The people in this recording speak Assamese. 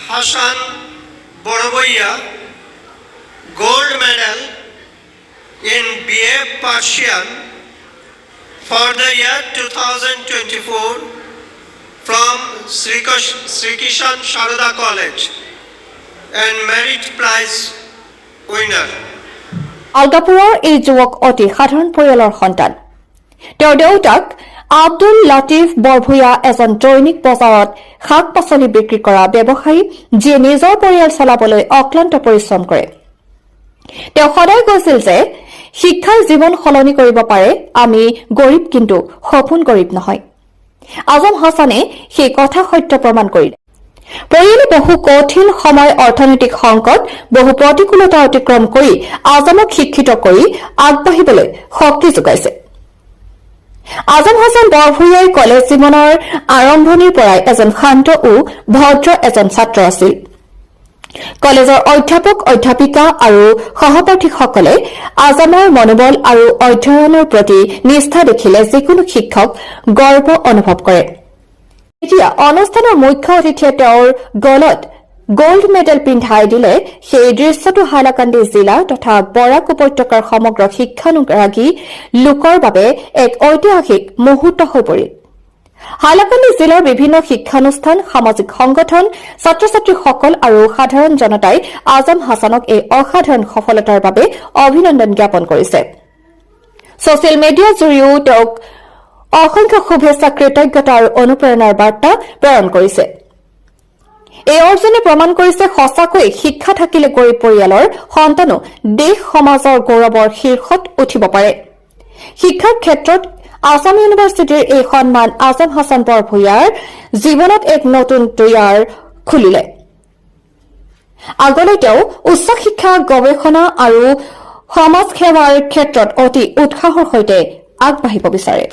Hasan Boroboia, gold medal in BA Persian for the year 2024 from Sri Kishan Sharada College and merit prize winner. আলগাপুৰৰ এই যুৱক অতি সাধাৰণ পৰিয়ালৰ সন্তান। তেওঁৰ দেউতাক আব্দুল লাটিফ বৰভূঞা এজন দৈনিক বজাৰত শাক পাচলি বিক্ৰী কৰা ব্যৱসায়ী, যিয়ে নিজৰ পৰিয়াল চলাবলৈ অক্লান্ত পৰিশ্ৰম কৰে। তেওঁ সদায় কৈছিল যে শিক্ষাই জীৱন সলনি কৰিব পাৰে, আমি গৰীব কিন্তু সপোন গৰীব নহয়। আজম হাছানে সেই কথা সত্য প্ৰমাণ কৰিলে। পৰিয়ালে বহু কঠিন সময়, অৰ্থনৈতিক সংকট, বহু প্ৰতিকূলতা অতিক্ৰম কৰি আজমক শিক্ষিত কৰি আগবাঢ়িবলৈ শক্তি যোগাইছে। আজম হাছান বৰভূঞাই কলেজ জীৱনৰ আৰম্ভণিৰ পৰাই এজন শান্ত ও ভদ্ৰ এজন ছাত্ৰ আছিল। কলেজৰ অধ্যাপক, অধ্যাপিকা আৰু সহপাঠীসকলে আজমৰ মনোবল আৰু অধ্যয়নৰ প্ৰতি নিষ্ঠা দেখিলে যিকোনো শিক্ষক গৰ্ব অনুভৱ কৰে। এতিয়া অনুষ্ঠানৰ মুখ্য অতিথিয়ে তেওঁৰ গলত গোল্ড মেডেল পিন্ধাই দিলে সেই দৃশ্যটো হাইলাকান্দি জিলা তথা বৰাক উপত্যকাৰ সমগ্ৰ শিক্ষানুৰাগী লোকৰ বাবে এক ঐতিহাসিক মুহূৰ্ত হৈ পৰিল। হাইলাকান্দি জিলাৰ বিভিন্ন শিক্ষানুষ্ঠান, সামাজিক সংগঠন, ছাত্ৰ ছাত্ৰীসকল আৰু সাধাৰণ জনতাই আজম হাছানক এই অসাধাৰণ সফলতাৰ বাবে অভিনন্দন জ্ঞাপন কৰিছে। ছচিয়েল মিডিয়াৰ জৰিয়তেও তেওঁক অসংখ্য শুভেচ্ছা, কৃতজ্ঞতা আৰু অনুপ্ৰেৰণাৰ বাৰ্তা প্ৰেৰণ কৰিছে। এই অৰ্জনে প্ৰমাণ কৰিছে সঁচাকৈ শিক্ষা থাকিলে গৰীব পৰিয়ালৰ সন্তানো দেশ সমাজৰ গৌৰৱৰ শীৰ্ষত উঠিব পাৰে। শিক্ষাৰ ক্ষেত্ৰত আছাম ইউনিভাৰ্চিটিৰ এই সন্মান আজম হাছান বৰভূঞাৰ জীৱনত এক নতুন দুৱাৰ খুলিলে। আগলৈ তেওঁ উচ্চ শিক্ষা, গৱেষণা আৰু সমাজ সেৱাৰ ক্ষেত্ৰত অতি উৎসাহৰ সৈতে আগবাঢ়িব বিচাৰে।